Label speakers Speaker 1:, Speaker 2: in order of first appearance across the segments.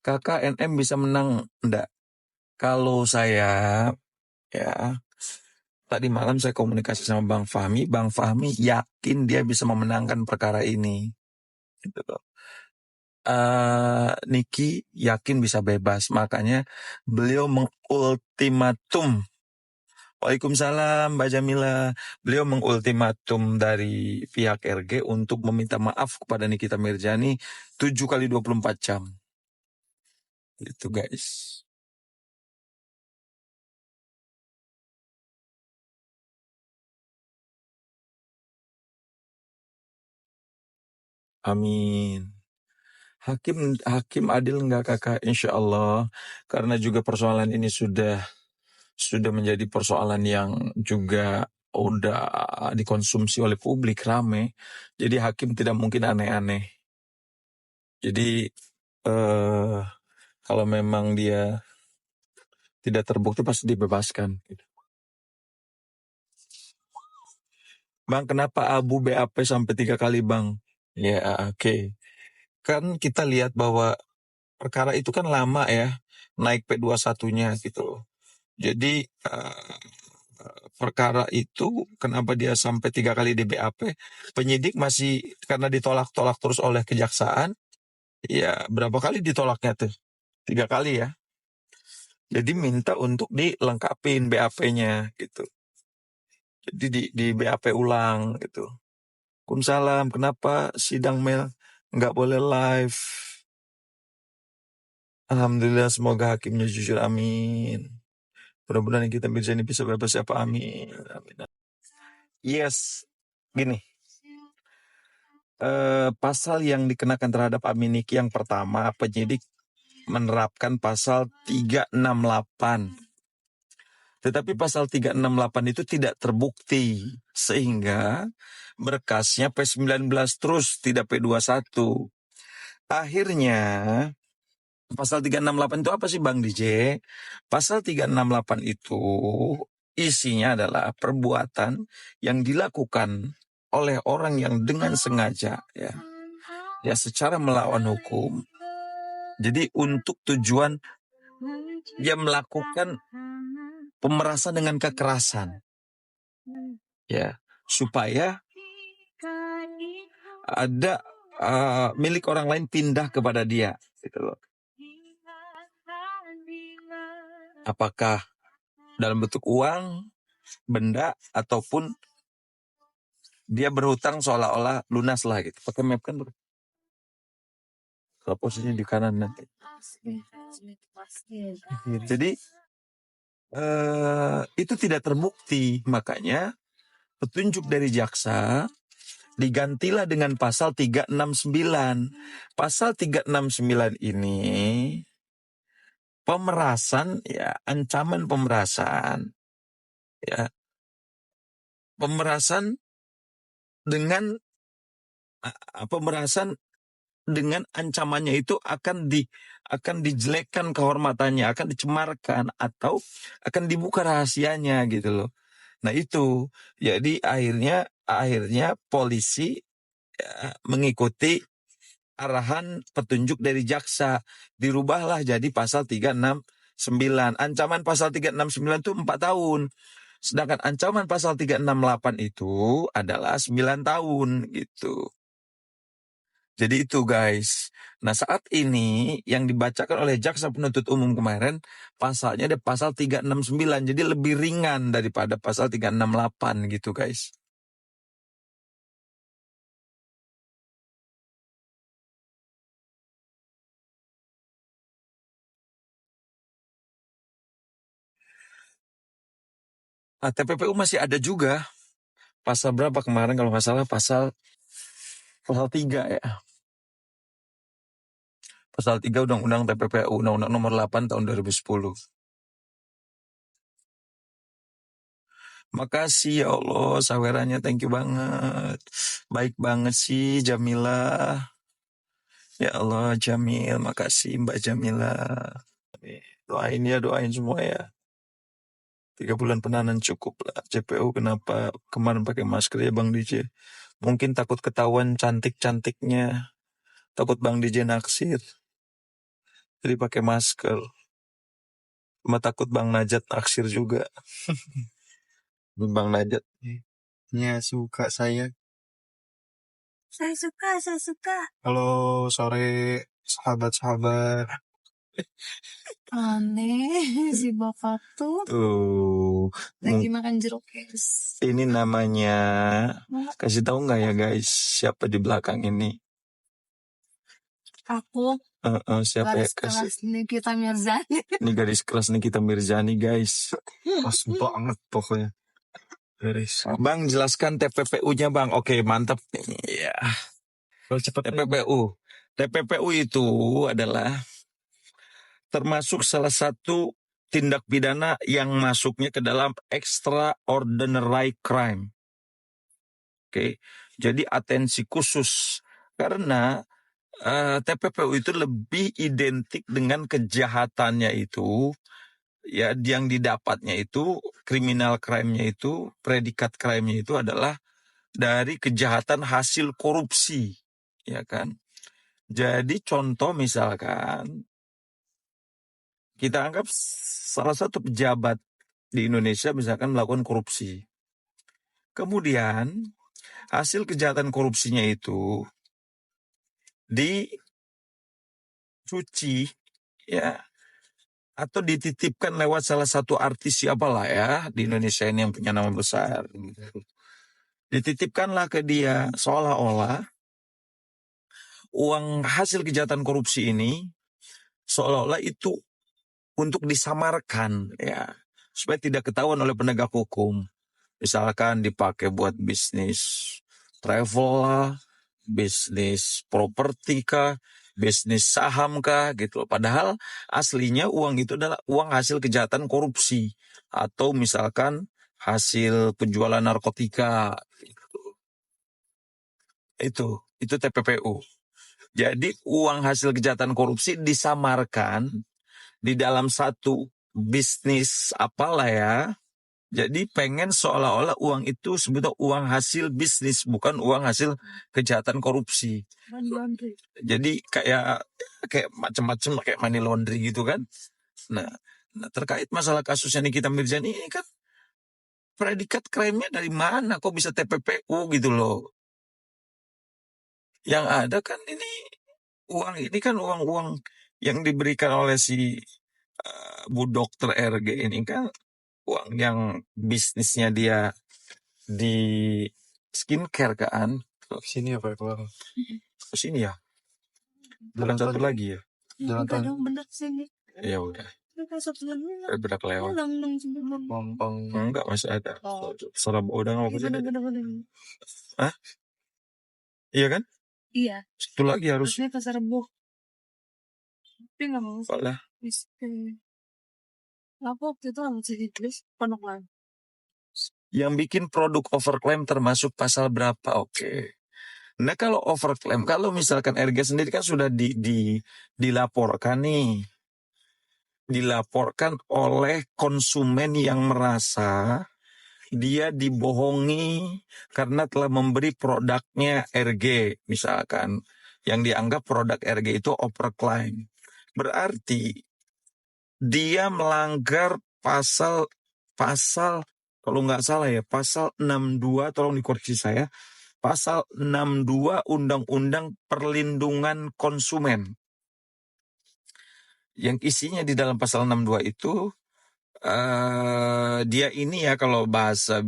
Speaker 1: Kakak NM bisa menang enggak? Kalau saya, ya, tadi malam saya komunikasi sama Bang Fahmi yakin dia bisa memenangkan perkara ini. Gitu loh. Niki yakin bisa bebas, makanya beliau mengultimatum. Waalaikumsalam Mbak Jamila. Beliau mengultimatum dari pihak RG untuk meminta maaf kepada Nikita Mirjani 7 kali 24 jam. Itu guys. Amin. Hakim adil enggak kakak? Insya Allah. Karena juga persoalan ini sudah menjadi persoalan yang juga udah dikonsumsi oleh publik rame. Jadi hakim tidak mungkin aneh-aneh. Jadi kalau memang dia tidak terbukti pasti dibebaskan. Bang, kenapa abu BAP sampai 3 kali bang? Ya oke. Kan kita lihat bahwa perkara itu kan lama ya, naik P21-nya gitu. Jadi perkara itu kenapa dia sampai 3 kali di BAP? Penyidik masih karena ditolak-tolak terus oleh kejaksaan. Ya berapa kali ditolaknya tuh? 3 kali ya. Jadi minta untuk dilengkapin BAP-nya gitu. Jadi di BAP ulang gitu. Waalaikumsalam, kenapa sidang Mel nggak boleh live? Alhamdulillah, semoga hakimnya jujur, amin. Mudah-mudahan kita Mirjani bisa bebas siapa, amin. Amin. Yes, gini. Pasal yang dikenakan terhadap Aminiki yang pertama, penyidik menerapkan pasal 368. Tetapi pasal 368 itu tidak terbukti, sehingga berkasnya P19 terus, tidak P21. Akhirnya, pasal 368 itu apa sih Bang DJ? Pasal 368 itu isinya adalah perbuatan yang dilakukan oleh orang yang dengan sengaja ya secara melawan hukum. Jadi untuk tujuan dia melakukan pemerasan dengan kekerasan. Ya, supaya ada milik orang lain pindah kepada dia gitu loh. Apakah dalam bentuk uang, benda, ataupun dia berhutang seolah-olah lunas lah gitu. Pakai map kan, bro? Kalau posisinya di kanan nanti. Jadi itu tidak terbukti, makanya petunjuk dari jaksa digantilah dengan pasal 369. Pasal 369 ini pemerasan, ya, ancaman pemerasan, ya, pemerasan dengan ancamannya itu akan dijelekkan kehormatannya, akan dicemarkan atau akan dibuka rahasianya gitu loh. Nah itu, jadi akhirnya polisi mengikuti arahan petunjuk dari jaksa, dirubahlah jadi pasal 369. Ancaman pasal 369 itu 4 tahun. Sedangkan ancaman pasal 368 itu adalah 9 tahun gitu. Jadi itu guys. Nah saat ini yang dibacakan oleh jaksa penuntut umum kemarin pasalnya ada pasal 369. Jadi lebih ringan daripada pasal 368 gitu guys. Nah, TPPU masih ada juga. Pasal berapa kemarin kalau nggak salah pasal 3 ya. Pasal 3 Undang-Undang TPPU, Undang-Undang nomor 8 tahun 2010. Makasih ya Allah, sawerannya thank you banget. Baik banget sih Jamila. Ya Allah Jamil, makasih Mbak Jamila. Doain ya, doain semua ya. 3 bulan penahanan cukup lah. JPU kenapa kemarin pakai masker ya Bang DJ? Mungkin takut ketahuan cantik-cantiknya. Takut Bang DJ naksir. Jadi pakai masker. Cuma takut Bang Najat naksir juga. Bang Najat.
Speaker 2: Ya, suka saya.
Speaker 3: Saya suka.
Speaker 2: Halo, sore sahabat-sahabat.
Speaker 3: Aneh si bapak tuh
Speaker 1: Tuh.
Speaker 3: lagi makan jeruk es.
Speaker 1: Ini namanya, kasih tahu nggak ya guys, siapa di belakang ini?
Speaker 3: Aku
Speaker 1: Siapa ya?
Speaker 3: garis kelas Nikita Mirzani.
Speaker 1: Ini garis kelas Nikita Mirzani guys.
Speaker 2: Pas banget pokoknya. Beres.
Speaker 1: Bang, jelaskan TPPU-nya Bang. Oke, mantap. Iya.
Speaker 2: Kalau cepat
Speaker 1: TPPU. TPPU itu adalah termasuk salah satu tindak pidana yang masuknya ke dalam extraordinary crime. Oke, jadi atensi khusus karena TPPU itu lebih identik dengan kejahatannya itu, ya yang didapatnya itu, criminal crime-nya itu, predikat crime-nya itu adalah dari kejahatan hasil korupsi, ya kan? Jadi contoh misalkan, kita anggap salah satu pejabat di Indonesia misalkan melakukan korupsi. Kemudian hasil kejahatan korupsinya itu dicuci, ya, atau dititipkan lewat salah satu artis siapalah ya di Indonesia ini yang punya nama besar. Dititipkanlah ke dia seolah-olah uang hasil kejahatan korupsi ini seolah-olah itu untuk disamarkan ya supaya tidak ketahuan oleh penegak hukum. Misalkan dipakai buat bisnis travel lah, bisnis properti kah, bisnis saham kah gitu. Padahal aslinya uang itu adalah uang hasil kejahatan korupsi atau misalkan hasil penjualan narkotika gitu. Itu TPPU. Jadi uang hasil kejahatan korupsi disamarkan di dalam satu bisnis apalah ya. Jadi pengen seolah-olah uang itu sebetulnya uang hasil bisnis, bukan uang hasil kejahatan korupsi. Jadi kayak macam-macam kayak money laundry gitu kan. Nah, terkait masalah kasusnya Nikita Mirzani ini kan predikat crime-nya dari mana? Kok bisa TPPU gitu loh? Yang ada kan ini kan uang-uang yang diberikan oleh si Bu Dokter RG ini kan uang yang bisnisnya dia di skincare kan.
Speaker 2: sini apa keluar?
Speaker 1: Ke sini ya. Jalan satu lagi ya.
Speaker 2: Jalan
Speaker 3: Enggak dong, bener sini.
Speaker 1: Ya udah. Berak lewat.
Speaker 2: Pompong.
Speaker 1: Enggak masih ada. Serab udah nggak apa-apa.
Speaker 3: Bener.
Speaker 1: Hah? Iya kan?
Speaker 3: Iya.
Speaker 1: Satu lagi harus.
Speaker 3: Terusnya pasar Rebo. Tapi nggak mau.
Speaker 1: Apalah.
Speaker 3: Aku waktu itu nggak bisa Inggris, pondok lain.
Speaker 1: Yang bikin produk overclaim termasuk pasal berapa? Oke. Nah kalau overclaim, kalau misalkan RG sendiri kan sudah dilaporkan nih. Dilaporkan oleh konsumen yang merasa dia dibohongi karena telah memberi produknya RG. Misalkan yang dianggap produk RG itu overclaim. Berarti dia melanggar pasal kalau nggak salah ya, pasal 62, tolong dikoreksi saya, pasal 62 Undang-Undang Perlindungan Konsumen. Yang isinya di dalam pasal 62 itu, dia ini ya kalau bahasa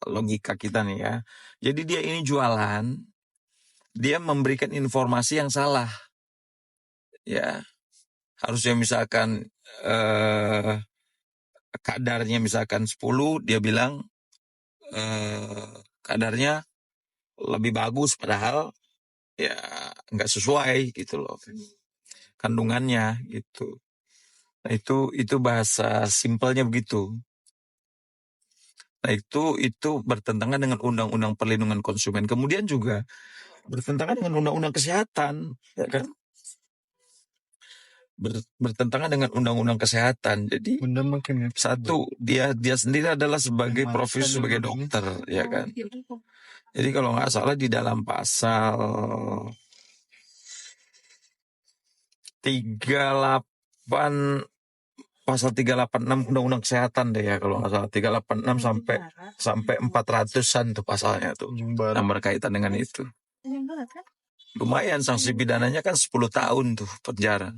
Speaker 1: logika kita nih ya. Jadi dia ini jualan, dia memberikan informasi yang salah. Ya, harusnya misalkan kadarnya misalkan 10, dia bilang kadarnya lebih bagus, padahal ya nggak sesuai gitu loh kandungannya gitu. Nah itu bahasa simpelnya begitu. Nah itu bertentangan dengan Undang-Undang Perlindungan Konsumen. Kemudian juga bertentangan dengan Undang-Undang Kesehatan, ya kan? Bertentangan dengan Undang-Undang Kesehatan. Jadi satu dia sendiri adalah sebagai profesi sebagai dokter, ya kan. Jadi kalau nggak salah di dalam pasal 38 pasal 386 Undang-Undang Kesehatan deh ya kalau nggak salah 386 sampai 400-an tuh pasalnya tuh
Speaker 2: Yang baru.
Speaker 1: yang berkaitan dengan itu.
Speaker 3: Yang berat kan?
Speaker 1: Lumayan sanksi pidananya kan 10 tahun tuh penjara.